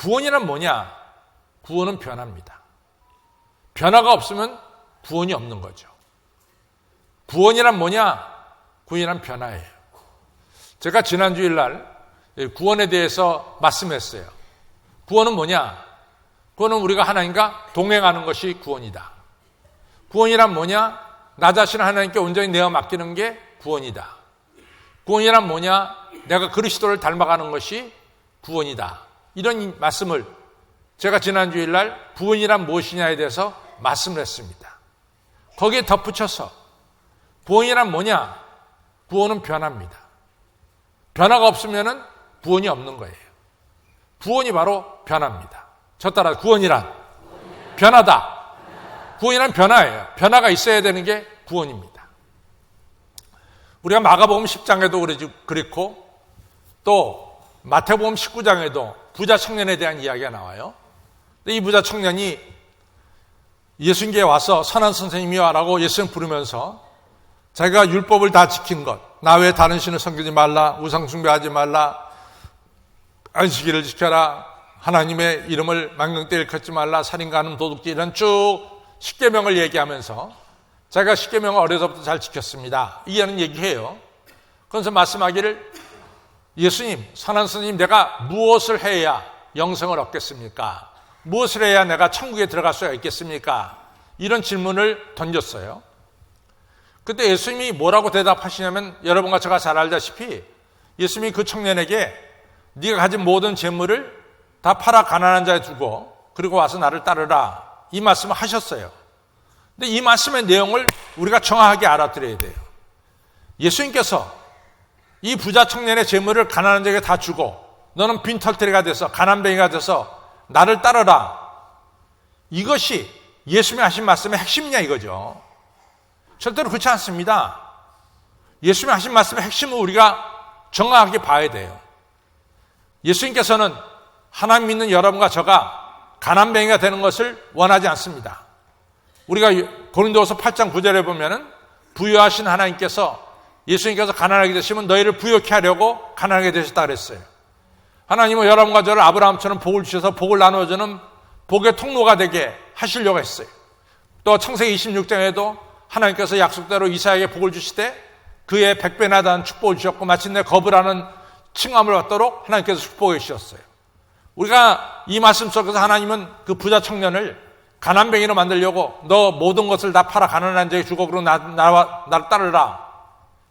구원이란 뭐냐? 구원은 변화입니다. 변화가 없으면 구원이 없는 거죠. 구원이란 뭐냐? 구원이란 변화예요. 제가 지난 주일날 구원에 대해서 말씀했어요. 구원은 뭐냐? 구원은 우리가 하나님과 동행하는 것이 구원이다. 구원이란 뭐냐? 나 자신을 하나님께 온전히 내어 맡기는 게 구원이다. 구원이란 뭐냐? 내가 그리스도를 닮아가는 것이 구원이다. 이런 말씀을 제가 지난 주일날 구원이란 무엇이냐에 대해서 말씀을 했습니다. 거기에 덧붙여서 구원이란 뭐냐? 구원은 변화입니다. 변화가 없으면 구원이 없는 거예요. 구원이 바로 변화입니다. 저 따라 구원이란 변화다. 구원이란 변화예요. 변화가 있어야 되는 게 구원입니다. 우리가 마가복음 10장에도 그렇고 또 마태복음 19장에도 부자 청년에 대한 이야기가 나와요. 이 부자 청년이 예수님께 와서 선한 선생님이여 라고 예수님 부르면서 자기가 율법을 다 지킨 것, 나 외에 다른 신을 섬기지 말라, 우상 숭배하지 말라, 안식일을 지켜라, 하나님의 이름을 망령되이 일컫지 말라, 살인가는 도둑질, 이런 쭉 10계명을 얘기하면서 자기가 10계명을 어려서부터 잘 지켰습니다. 이하는 얘기해요. 그래서 말씀하기를 예수님, 선한 스님, 내가 무엇을 해야 영생을 얻겠습니까? 무엇을 해야 내가 천국에 들어갈 수가 있겠습니까? 이런 질문을 던졌어요. 그때 예수님이 뭐라고 대답하시냐면 여러분과 제가 잘 알다시피 예수님이 그 청년에게 네가 가진 모든 재물을 다 팔아 가난한 자에 주고 그리고 와서 나를 따르라 이 말씀을 하셨어요. 근데 이 말씀의 내용을 우리가 정확하게 알아들어야 돼요. 예수님께서 이 부자 청년의 재물을 가난한 자에게 다 주고 너는 빈털터리가 돼서 가난뱅이가 돼서 나를 따르라. 이것이 예수님이 하신 말씀의 핵심이냐 이거죠. 절대로 그렇지 않습니다. 예수님이 하신 말씀의 핵심을 우리가 정확하게 봐야 돼요. 예수님께서는 하나님 믿는 여러분과 저가 가난뱅이가 되는 것을 원하지 않습니다. 우리가 고린도후서 8장 9절에 보면은 부유하신 하나님께서 예수님께서 가난하게 되시면 너희를 부유케 하려고 가난하게 되셨다 그랬어요. 하나님은 여러분과 저를 아브라함처럼 복을 주셔서 복을 나누어주는 복의 통로가 되게 하시려고 했어요. 또 창세기 26장에도 하나님께서 약속대로 이삭에게 복을 주시되 그의 100배나 단 축복을 주셨고 마침내 거부라는 칭함을 받도록 하나님께서 축복해 주셨어요. 우리가 이 말씀 속에서 하나님은 그 부자 청년을 가난뱅이로 만들려고 너 모든 것을 다 팔아 가난한 자에게 주고 그러고 나를 따르라.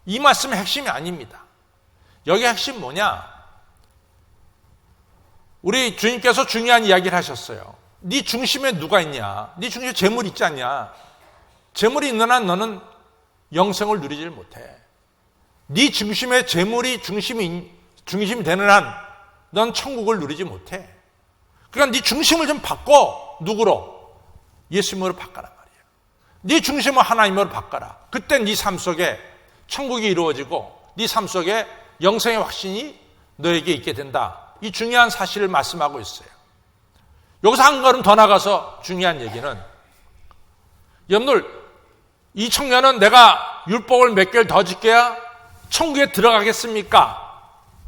이 말씀의 핵심이 아닙니다. 여기 핵심 뭐냐? 우리 주님께서 중요한 이야기를 하셨어요. 네 중심에 누가 있냐? 네 중심에 재물이 있지 않냐? 재물이 있는 한 너는 영생을 누리질 못해. 네 중심에 재물이 중심이 되는 한 넌 천국을 누리지 못해. 그러니까 네 중심을 좀 바꿔. 누구로? 예수님으로 바꿔란 말이에요. 네 중심을 하나님으로 바꿔라. 그때 네 삶 속에 천국이 이루어지고 네 삶 속에 영생의 확신이 너에게 있게 된다. 이 중요한 사실을 말씀하고 있어요. 여기서 한 걸음 더 나가서 중요한 얘기는 여러분들 이 청년은 내가 율법을 몇 개를 더 지켜야 천국에 들어가겠습니까?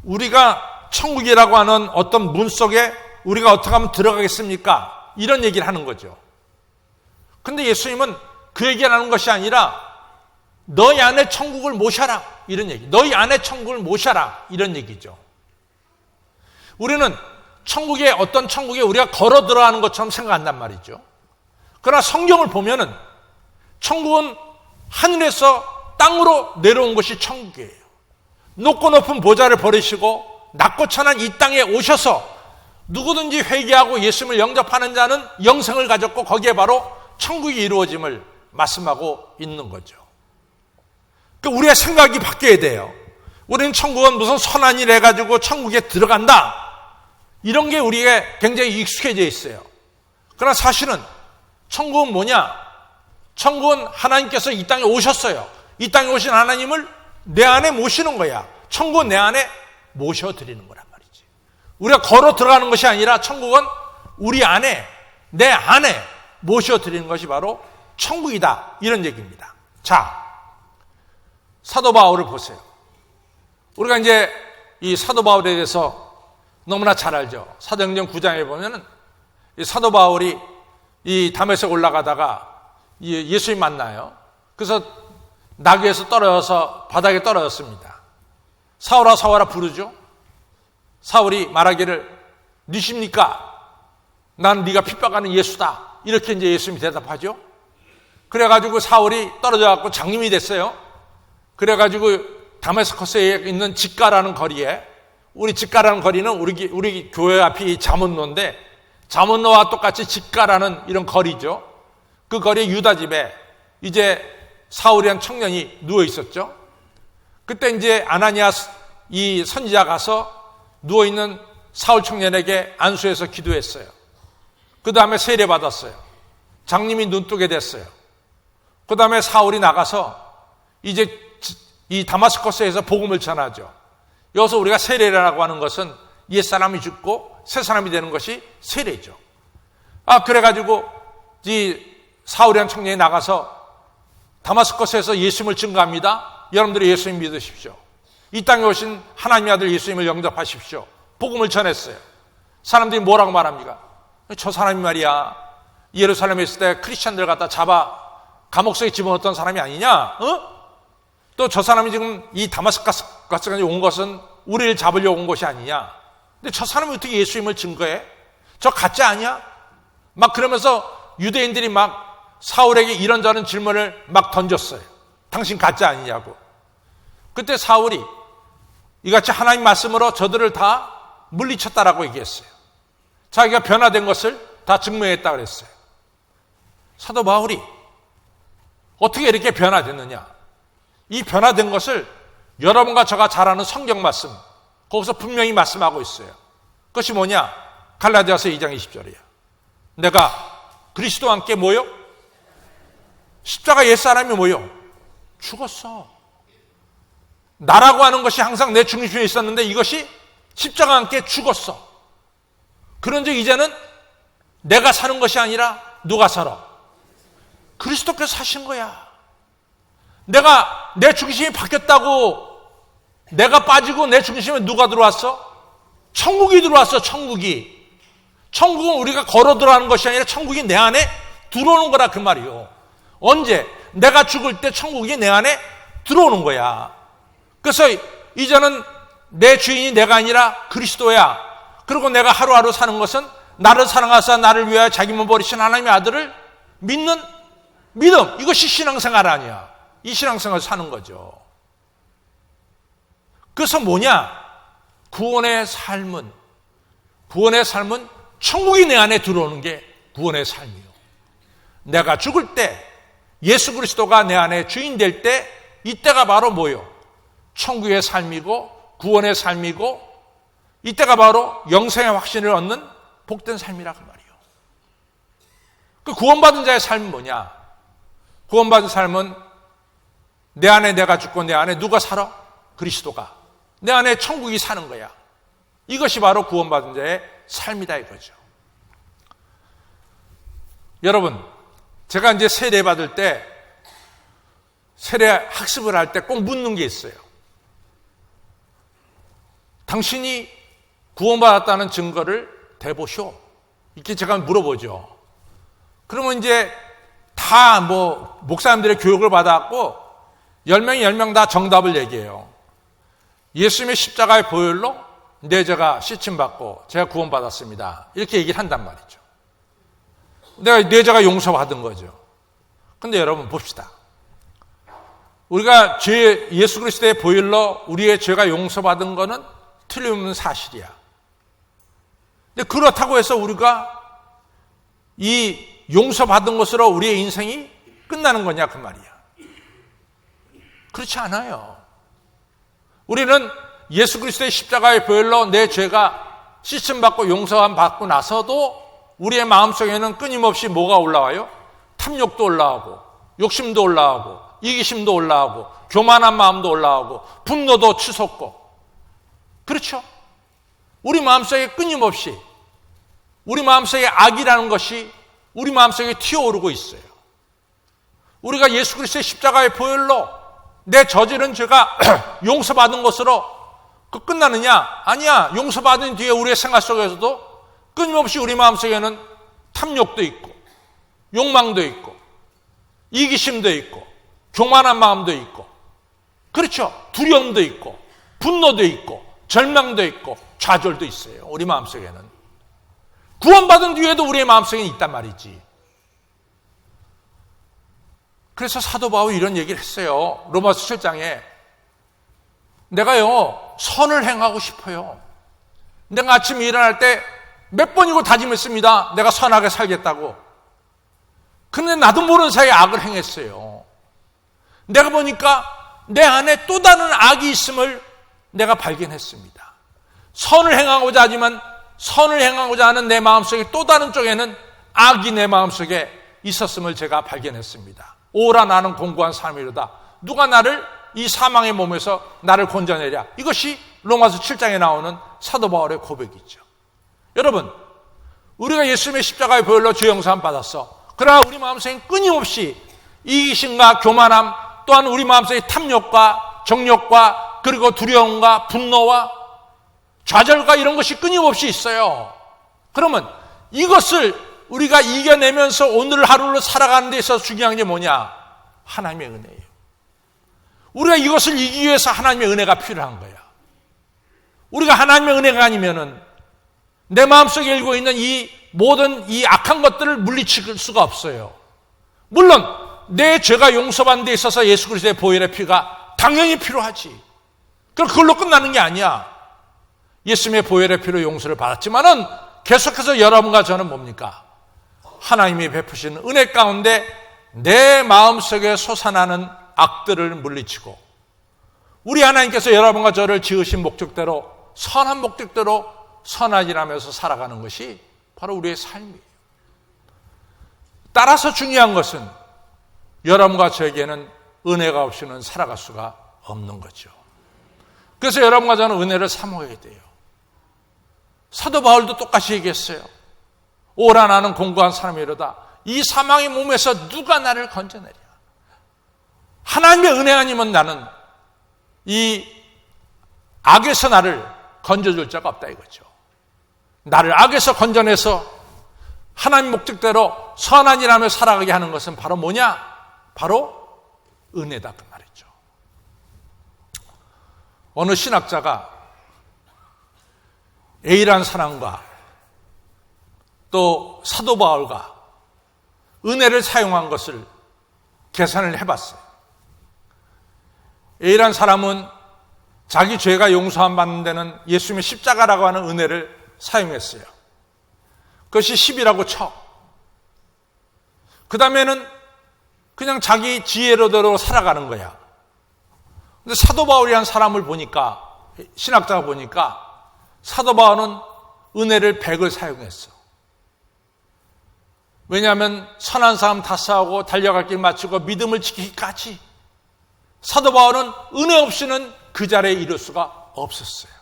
우리가 천국이라고 하는 어떤 문 속에 우리가 어떻게 하면 들어가겠습니까? 이런 얘기를 하는 거죠. 근데 예수님은 그 얘기를 하는 것이 아니라 너희 안에 천국을 모셔라 이런 얘기. 너희 안에 천국을 모셔라 이런 얘기죠. 우리는 천국에 어떤 천국에 우리가 걸어 들어가는 것처럼 생각한단 말이죠. 그러나 성경을 보면은 천국은 하늘에서 땅으로 내려온 것이 천국이에요. 높고 높은 보좌를 버리시고 낮고 천한 이 땅에 오셔서 누구든지 회개하고 예수님을 영접하는 자는 영생을 가졌고 거기에 바로 천국이 이루어짐을 말씀하고 있는 거죠. 그러니까 우리의 생각이 바뀌어야 돼요. 우리는 천국은 무슨 선한 일 해가지고 천국에 들어간다. 이런 게 우리에게 굉장히 익숙해져 있어요. 그러나 사실은 천국은 뭐냐? 천국은 하나님께서 이 땅에 오셨어요. 이 땅에 오신 하나님을 내 안에 모시는 거야. 천국은 내 안에 모셔드리는 거란 말이지. 우리가 걸어 들어가는 것이 아니라 천국은 우리 안에, 내 안에 모셔드리는 것이 바로 천국이다. 이런 얘기입니다. 자, 사도 바울을 보세요. 우리가 이제 이 사도 바울에 대해서 너무나 잘 알죠. 사도행전 9장에 보면은 이 사도 바울이 이 다메섹 올라가다가 예수님 만나요. 그래서 나귀에서 떨어져서 바닥에 떨어졌습니다. 사울아 사울아 부르죠. 사울이 말하기를 누십니까? 난 네가 핍박하는 예수다. 이렇게 이제 예수님이 대답하죠. 그래가지고 사울이 떨어져갖고 장님이 됐어요. 그래가지고 다메스커스에 있는 직가라는 거리에, 우리 직가라는 거리는 우리 교회 앞이 자문로인데 자문로와 똑같이 직가라는 이런 거리죠. 그 거리에 유다 집에 이제 사울이라는 청년이 누워 있었죠. 그때 이제 아나니아 이 선지자 가서 누워 있는 사울 청년에게 안수해서 기도했어요. 그 다음에 세례 받았어요. 장님이 눈뜨게 됐어요. 그 다음에 사울이 나가서 이제 이 다마스커스에서 복음을 전하죠. 여기서 우리가 세례라고 하는 것은 옛사람이 죽고 새 사람이 되는 것이 세례죠. 그래가지고 이 사울이라는 청년이 나가서 다마스커스에서 예수님을 증거합니다. 여러분들이 예수님 믿으십시오. 이 땅에 오신 하나님의 아들 예수님을 영접하십시오. 복음을 전했어요. 사람들이 뭐라고 말합니까? 저 사람이 말이야, 예루살렘에 있을 때 크리스찬들 갖다 잡아 감옥 속에 집어넣었던 사람이 아니냐? 또 저 사람이 지금 이 다마스커스까지 온 것은 우리를 잡으려고 온 것이 아니냐? 근데 저 사람이 어떻게 예수님을 증거해? 저 가짜 아니야? 막 그러면서 유대인들이 막 사울에게 이런저런 질문을 막 던졌어요. 당신 가짜 아니냐고. 그때 사울이 이같이 하나님 말씀으로 저들을 다 물리쳤다라고 얘기했어요. 자기가 변화된 것을 다 증명했다 그랬어요. 사도 바울이 어떻게 이렇게 변화됐느냐? 이 변화된 것을 여러분과 저가 잘 아는 성경 말씀, 거기서 분명히 말씀하고 있어요. 그것이 뭐냐? 갈라디아서 2장 20절이야. 내가 그리스도와 함께 뭐요? 십자가 옛사람이 뭐요? 죽었어. 나라고 하는 것이 항상 내 중심에 있었는데 이것이 십자가와 함께 죽었어. 그런즉 이제는 내가 사는 것이 아니라 누가 살아? 그리스도께서 사신 거야. 내가 내 중심이 바뀌었다고 내가 빠지고 내 중심에 누가 들어왔어? 천국이 들어왔어. 천국이. 천국은 우리가 걸어 들어가는 것이 아니라 천국이 내 안에 들어오는 거라 그 말이요. 언제? 내가 죽을 때 천국이 내 안에 들어오는 거야. 그래서 이제는 내 주인이 내가 아니라 그리스도야. 그리고 내가 하루하루 사는 것은 나를 사랑하사 나를 위하여 자기 몸 버리신 하나님의 아들을 믿는 믿음. 이것이 신앙생활 아니야. 이 신앙생활을 사는 거죠. 그래서 뭐냐? 구원의 삶은 천국이 내 안에 들어오는 게 구원의 삶이요. 내가 죽을 때 예수 그리스도가 내 안에 주인 될 때 이때가 바로 뭐요? 천국의 삶이고 구원의 삶이고 이때가 바로 영생의 확신을 얻는 복된 삶이라고 말이요. 그 구원받은 자의 삶은 뭐냐? 구원받은 삶은 내 안에 내가 죽고 내 안에 누가 살아? 그리스도가. 내 안에 천국이 사는 거야. 이것이 바로 구원받은 자의 삶이다 이거죠. 여러분, 제가 이제 세례 받을 때, 세례 학습을 할 때 꼭 묻는 게 있어요. 당신이 구원받았다는 증거를 대보쇼. 이렇게 제가 물어보죠. 그러면 이제 다 목사님들의 교육을 받아갖고 10명이 10명 다 정답을 얘기해요. 예수님의 십자가의 보혈로 내 죄가 씻임받고 제가 구원받았습니다. 이렇게 얘기를 한단 말이죠. 내가 내 죄가 용서받은 거죠. 근데 여러분 봅시다. 우리가 예수 그리스도의 보혈로 우리의 죄가 용서받은 거는 틀림없는 사실이야. 근데 그렇다고 해서 우리가 이 용서받은 것으로 우리의 인생이 끝나는 거냐 그 말이야. 그렇지 않아요. 우리는 예수 그리스도의 십자가의 보혈로 내 죄가 씻음받고 용서받고 나서도 우리의 마음속에는 끊임없이 뭐가 올라와요? 탐욕도 올라오고 욕심도 올라오고 이기심도 올라오고 교만한 마음도 올라오고 분노도 치솟고 그렇죠? 우리 마음속에 끊임없이 우리 마음속에 악이라는 것이 우리 마음속에 튀어오르고 있어요. 우리가 예수 그리스도의 십자가의 보혈로 내 저지른 죄가 용서받은 것으로 그 끝나느냐? 아니야. 용서받은 뒤에 우리의 생활 속에서도 끊임없이 우리 마음속에는 탐욕도 있고 욕망도 있고 이기심도 있고 교만한 마음도 있고, 그렇죠. 두려움도 있고 분노도 있고 절망도 있고 좌절도 있어요. 우리 마음속에는. 구원받은 뒤에도 우리의 마음속에는 있단 말이지. 그래서 사도 바울이 이런 얘기를 했어요. 로마서 7장에 내가요 선을 행하고 싶어요. 내가 아침에 일어날 때 몇 번이고 다짐했습니다. 내가 선하게 살겠다고. 근데 나도 모르는 사이에 악을 행했어요. 내가 보니까 내 안에 또 다른 악이 있음을 내가 발견했습니다. 선을 행하고자 하지만 선을 행하고자 하는 내 마음속에 또 다른 쪽에는 악이 내 마음속에 있었음을 제가 발견했습니다. 오라 나는 공고한 삶이로다. 누가 나를 이 사망의 몸에서 나를 건져내랴. 이것이 로마서 7장에 나오는 사도 바울의 고백이죠. 여러분, 우리가 예수님의 십자가의 보혈로 죄 용서함 받았어. 그러나 우리 마음속에 끊임없이 이기심과 교만함, 또한 우리 마음속에 탐욕과 정욕과 그리고 두려움과 분노와 좌절과 이런 것이 끊임없이 있어요. 그러면 이것을 우리가 이겨내면서 오늘 하루를 살아가는 데 있어서 중요한 게 뭐냐? 하나님의 은혜예요. 우리가 이것을 이기기 위해서 하나님의 은혜가 필요한 거야. 우리가 하나님의 은혜가 아니면은 내 마음속에 일고 있는 이 모든 이 악한 것들을 물리칠 수가 없어요. 물론 내 죄가 용서받는 데 있어서 예수 그리스도의 보혈의 피가 당연히 필요하지. 그걸로 끝나는 게 아니야. 예수님의 보혈의 피로 용서를 받았지만은 계속해서 여러분과 저는 뭡니까? 하나님이 베푸신 은혜 가운데 내 마음속에 솟아나는 악들을 물리치고 우리 하나님께서 여러분과 저를 지으신 목적대로 선한 목적대로 선한 일하면서 살아가는 것이 바로 우리의 삶이에요. 따라서 중요한 것은 여러분과 저에게는 은혜가 없이는 살아갈 수가 없는 거죠. 그래서 여러분과 저는 은혜를 사모하게 돼요. 사도 바울도 똑같이 얘기했어요. 오라 나는 공고한 사람이로다. 이 사망의 몸에서 누가 나를 건져내랴. 하나님의 은혜 아니면 나는 이 악에서 나를 건져줄 자가 없다 이거죠. 나를 악에서 건져내서 하나님 목적대로 선한 일하며 살아가게 하는 것은 바로 뭐냐? 바로 은혜다 그 말이죠. 어느 신학자가 A라는 사람과 또 사도 바울과 은혜를 사용한 것을 계산을 해봤어요. A라는 사람은 자기 죄가 용서함 받는 데는 예수님의 십자가라고 하는 은혜를 사용했어요. 그것이 10이라고 쳐. 그 다음에는 그냥 자기 지혜로대로 살아가는 거야. 근데 사도 바울이라는 사람을 보니까, 신학자가 보니까 사도 바울은 은혜를 100을 사용했어. 왜냐하면 선한 사람 다스하고 달려갈 길 마치고 믿음을 지키기까지 사도 바울은 은혜 없이는 그 자리에 이를 수가 없었어요.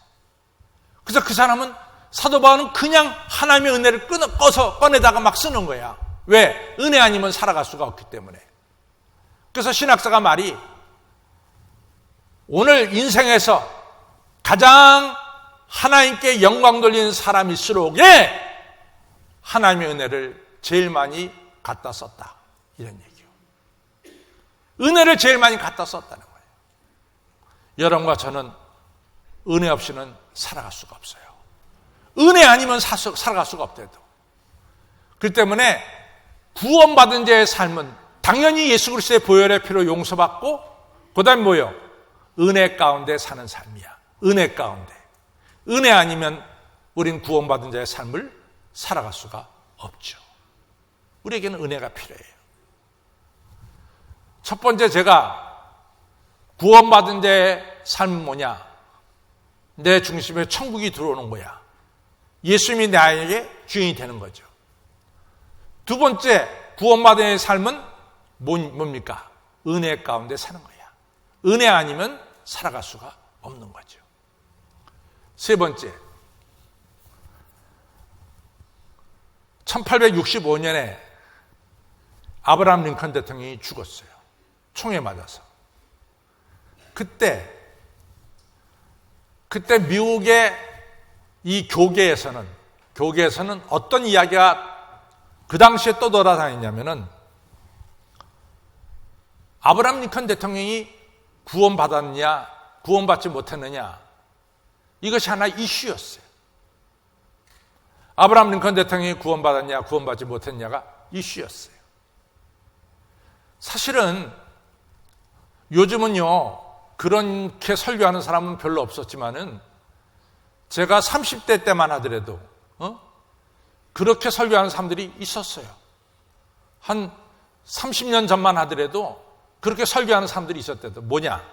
그래서 그 사람은 사도 바울은 그냥 하나님의 은혜를 꺼내다가 막 쓰는 거야. 왜? 은혜 아니면 살아갈 수가 없기 때문에. 그래서 신학자가 말이 오늘 인생에서 가장 하나님께 영광 돌리는 사람일수록에 하나님의 은혜를 제일 많이 갖다 썼다. 이런 얘기요. 은혜를 제일 많이 갖다 썼다는 거예요. 여러분과 저는 은혜 없이는 살아갈 수가 없어요. 은혜 아니면 살아갈 수가 없대도. 그렇기 때문에 구원받은 자의 삶은 당연히 예수 그리스도의 보혈의 피로 용서받고 그 다음에 뭐요? 은혜 가운데 사는 삶이야. 은혜 가운데. 은혜 아니면 우린 구원받은 자의 삶을 살아갈 수가 없죠. 우리에게는 은혜가 필요해요. 첫 번째 제가 구원받은 자의 삶은 뭐냐? 내 중심에 천국이 들어오는 거야. 예수님이 나에게 주인이 되는 거죠. 두 번째 구원받은 자의 삶은 뭡니까? 은혜 가운데 사는 거야. 은혜 아니면 살아갈 수가 없는 거죠. 세 번째, 1865년에 아브라함 링컨 대통령이 죽었어요. 총에 맞아서. 그때 그때 미국의 이 교계에서는 어떤 이야기가 그 당시에 또 돌아다녔냐면은 아브라함 링컨 대통령이 구원받았느냐, 구원받지 못했느냐, 이것이 하나의 이슈였어요. 아브라함 링컨 대통령이 구원받았냐, 구원받지 못했냐가 이슈였어요. 사실은 요즘은요, 그렇게 설교하는 사람은 별로 없었지만은 제가 30대 때만 하더라도 그렇게 설교하는 사람들이 있었어요. 한 30년 전만 하더라도 그렇게 설교하는 사람들이 있었대도. 뭐냐?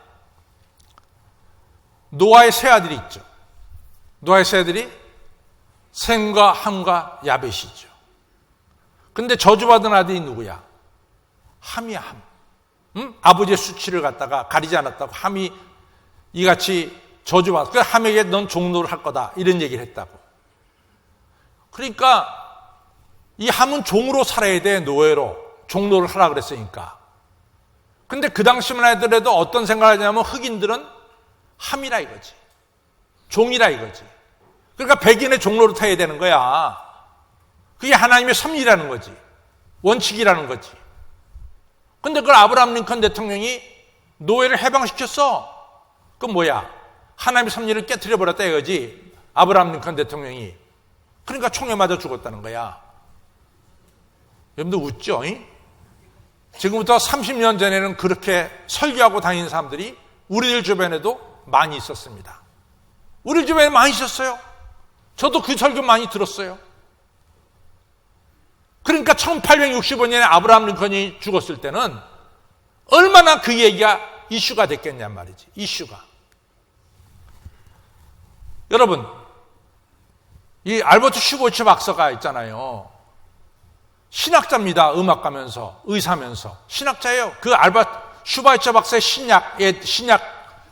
노아의 세 아들이 있죠. 노아의 세 아들이 셈과 함과 야벳이죠. 근데 저주받은 아들이 누구야? 함이야, 함. 아버지의 수치를 갖다가 가리지 않았다고 함이 이같이 저주받았고, 그래서 함에게 넌 종노를 할 거다, 이런 얘기를 했다고. 그러니까 이 함은 종으로 살아야 돼. 노예로 종노를 하라 그랬으니까. 근데 그 당시만 하더라도 어떤 생각을 하냐면 흑인들은 함이라 이거지, 종이라 이거지. 그러니까 백인의 종로로 타야 되는 거야. 그게 하나님의 섭리라는 거지, 원칙이라는 거지. 근데 그걸 아브라함 링컨 대통령이 노예를 해방시켰어. 그건 뭐야? 하나님의 섭리를 깨트려 버렸다 이거지, 아브라함 링컨 대통령이. 그러니까 총에 맞아 죽었다는 거야. 여러분들 웃죠? 지금부터 30년 전에는 그렇게 설교하고 다니는 사람들이 우리들 주변에도 많이 있었습니다. 우리 주변에 많이 있었어요. 저도 그 설교 많이 들었어요. 그러니까 1865년에 아브라함 링컨이 죽었을 때는 얼마나 그 얘기가 이슈가 됐겠냔 말이지. 이슈가. 여러분, 이 알버트 슈바이처 박사가 있잖아요. 신학자입니다. 음악가면서, 의사면서. 신학자예요. 그 알버트 슈바이처 박사의 신약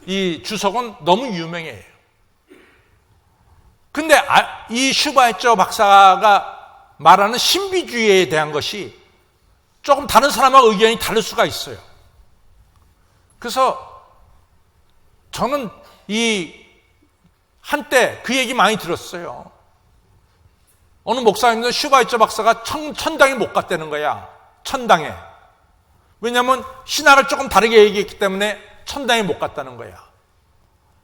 이 주석은 너무 유명해요. 근데 이 슈바이처 박사가 말하는 신비주의에 대한 것이 조금 다른 사람하고 의견이 다를 수가 있어요. 그래서 저는 한때 그 얘기 많이 들었어요. 어느 목사님도 슈바이처 박사가 천당에 못 갔다는 거야. 천당에. 왜냐하면 신학을 조금 다르게 얘기했기 때문에 천당에 못 갔다는 거야.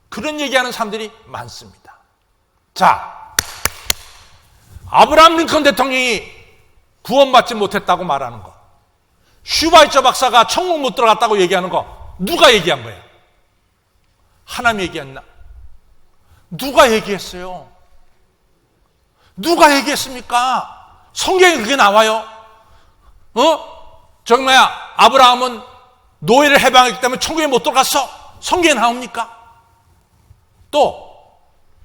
그런 얘기하는 사람들이 많습니다. 자, 아브라함 링컨 대통령이 구원받지 못했다고 말하는 거, 슈바이처 박사가 천국 못 들어갔다고 얘기하는 거, 누가 얘기한 거야? 하나님이 얘기했나? 누가 얘기했어요? 누가 얘기했습니까? 성경에 그게 나와요? 저기 아브라함은 노예를 해방했기 때문에 천국에 못 들어갔어. 성경에 나옵니까? 또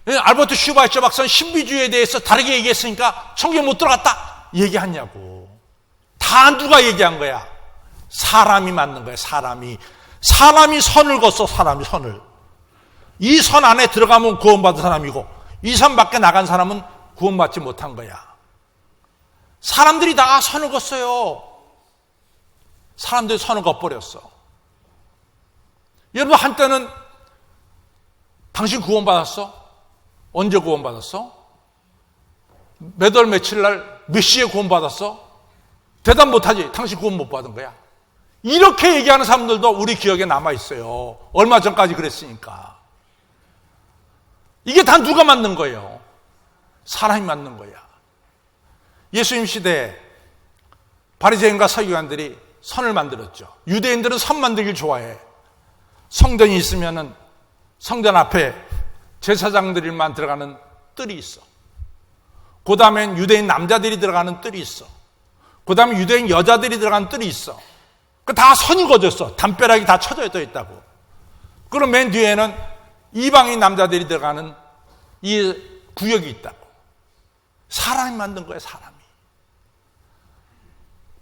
알버트 슈바이처 박사는 신비주의에 대해서 다르게 얘기했으니까 천국에 못 들어갔다 얘기하냐고. 다 누가 얘기한 거야? 사람이 만든 거야. 사람이 선을 걷어. 사람이 선을. 이 선 안에 들어가면 구원받은 사람이고, 이 선 밖에 나간 사람은 구원받지 못한 거야. 사람들이 다 선을 걷어요. 사람들이 선을 걷어버렸어. 여러분, 한때는 당신 구원받았어? 언제 구원받았어? 몇 월 며칠 날 몇 시에 구원받았어? 대답 못하지. 당신 구원 못 받은 거야. 이렇게 얘기하는 사람들도 우리 기억에 남아있어요. 얼마 전까지 그랬으니까. 이게 다 누가 만든 거예요? 사람이 만든 거야. 예수님 시대에 바리새인과 서기관들이 선을 만들었죠. 유대인들은 선 만들길 좋아해. 성전이 있으면은 성전 앞에 제사장들만 들어가는 뜰이 있어. 그 다음엔 유대인 남자들이 들어가는 뜰이 있어. 그 다음에 유대인 여자들이 들어가는 뜰이 있어. 그 다 선이 거졌어. 담벼락이 다 쳐져 있다고. 그럼 맨 뒤에는 이방인 남자들이 들어가는 이 구역이 있다고. 사람이 만든 거예요, 사람이.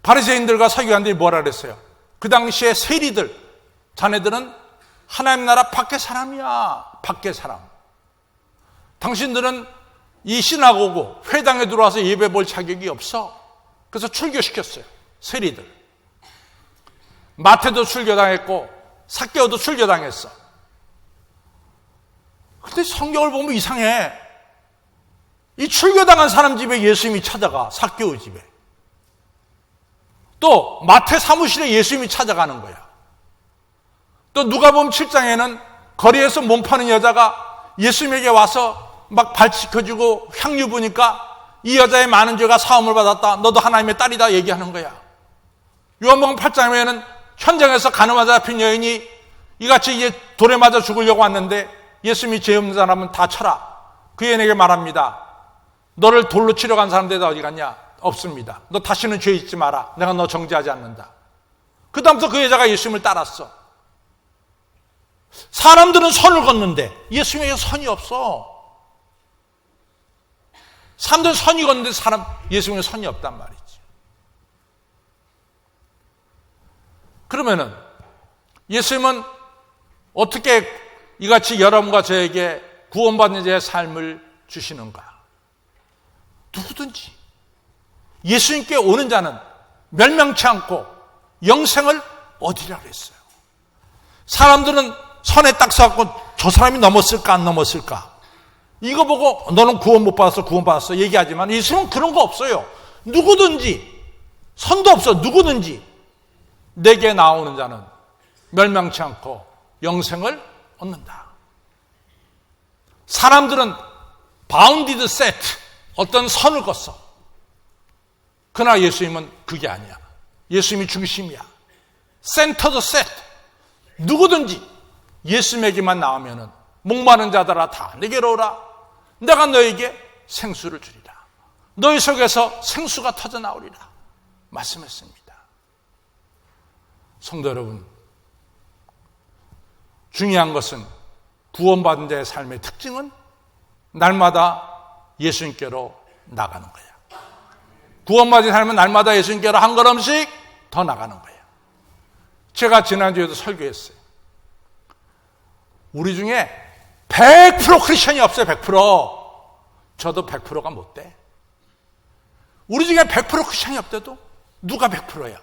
바리새인들과 서기관들이 뭐라 그랬어요? 그 당시에 세리들, 자네들은 하나님 나라 밖의 사람이야. 밖의 사람. 당신들은 이 시나고그 회당에 들어와서 예배 볼 자격이 없어. 그래서 출교시켰어요. 세리들. 마태도 출교당했고 삭개오도 출교당했어. 근데 성경을 보면 이상해. 이 출교당한 사람 집에 예수님이 찾아가. 삭개오 집에. 또 마태 사무실에 예수님이 찾아가는 거야. 또 누가복음 7장에는 거리에서 몸 파는 여자가 예수님에게 와서 막 발치켜주고 향유 부니까 이 여자의 많은 죄가 사함을 받았다. 너도 하나님의 딸이다 얘기하는 거야. 요한복음 8장에는 현장에서 가늠하다 잡힌 여인이 이같이 이제 돌에 맞아 죽으려고 왔는데 예수님이 죄 없는 사람은 다 쳐라. 그 여인에게 말합니다. 너를 돌로 치러 간 사람들 다 어디 갔냐? 없습니다. 너 다시는 죄 짓지 마라. 내가 너 정죄하지 않는다. 그 다음부터 그 여자가 예수님을 따랐어. 사람들은 선을 걷는데 예수님에게 선이 없어. 사람들은 선이 걷는데 예수님에게 선이 없단 말이지. 그러면은 예수님은 어떻게 이같이 여러분과 저에게 구원받는 자의 삶을 주시는가? 누구든지 예수님께 오는 자는 멸망치 않고 영생을 얻으리라 그랬어요. 사람들은 선에 딱 서갖고 저 사람이 넘었을까 안 넘었을까 이거 보고 너는 구원 못 받았어 구원 받았어 얘기하지만 예수님은 그런 거 없어요. 누구든지 선도 없어. 누구든지 내게 나오는 자는 멸망치 않고 영생을 얻는다. 사람들은 바운디드 세트 어떤 선을 걷어. 그러나 예수님은 그게 아니야. 예수님이 중심이야. 센터드 세트. 누구든지 예수님에게만 나오면은 목마른 자들아 다 내게로 오라. 내가 너에게 생수를 주리라. 너희 속에서 생수가 터져 나오리라. 말씀했습니다. 성도 여러분, 중요한 것은 구원받은 자의 삶의 특징은 날마다 예수님께로 나가는 거야. 구원받은 삶은 날마다 예수님께로 한 걸음씩 더 나가는 거예요. 제가 지난주에도 설교했어요. 우리 중에 100% 크리스천이 없어요. 100%. 저도 100%가 못 돼. 우리 중에 100% 크리스천이 없대도 누가 100%야?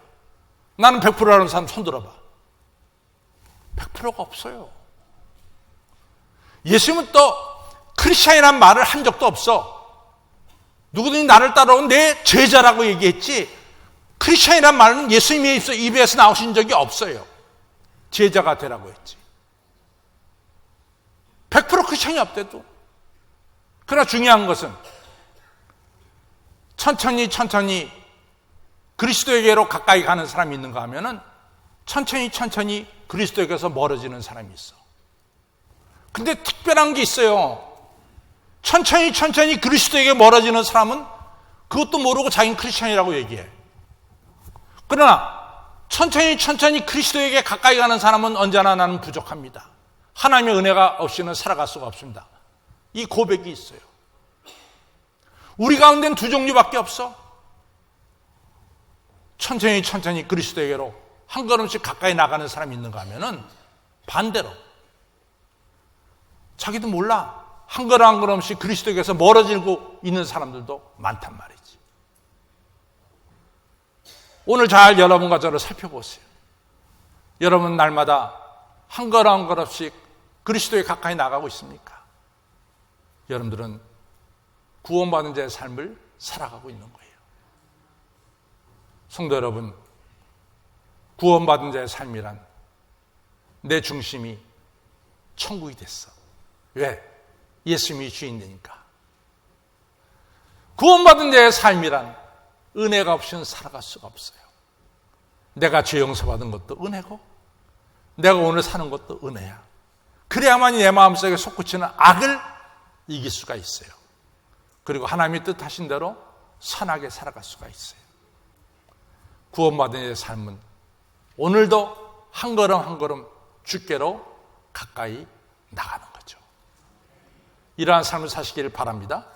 나는 100%라는 사람 손 들어봐. 100%가 없어요. 예수님은 또 크리스천이라는 말을 한 적도 없어. 누구든지 나를 따라오는 내 제자라고 얘기했지 크리스천이라는 말은 예수님의 입에서 나오신 적이 없어요. 제자가 되라고 했지. 100% 크리스천이 없대도. 그러나 중요한 것은 천천히 그리스도에게로 가까이 가는 사람이 있는가 하면은 천천히 그리스도에게서 멀어지는 사람이 있어. 근데 특별한 게 있어요. 천천히 그리스도에게 멀어지는 사람은 그것도 모르고 자기는 크리스천이라고 얘기해. 그러나 천천히 그리스도에게 가까이 가는 사람은 언제나 나는 부족합니다. 하나님의 은혜가 없이는 살아갈 수가 없습니다. 이 고백이 있어요. 우리 가운데는 두 종류밖에 없어. 천천히 그리스도에게로 한 걸음씩 가까이 나가는 사람이 있는가 하면은 반대로 자기도 몰라. 한 걸음씩 그리스도에게서 멀어지고 있는 사람들도 많단 말이지. 오늘 잘 여러분과 저를 살펴보세요. 여러분 날마다 한 걸음씩 그리스도에 가까이 나가고 있습니까? 여러분들은 구원받은 자의 삶을 살아가고 있는 거예요. 성도 여러분, 구원받은 자의 삶이란 내 중심이 천국이 됐어. 왜? 예수님이 주인이니까. 구원받은 자의 삶이란 은혜가 없이는 살아갈 수가 없어요. 내가 죄 용서받은 것도 은혜고 내가 오늘 사는 것도 은혜야. 그래야만이 내 마음속에 솟구치는 악을 이길 수가 있어요. 그리고 하나님이 뜻하신 대로 선하게 살아갈 수가 있어요. 구원받은 자의 삶은 오늘도 한 걸음 주께로 가까이 나가는 거죠. 이러한 삶을 사시기를 바랍니다.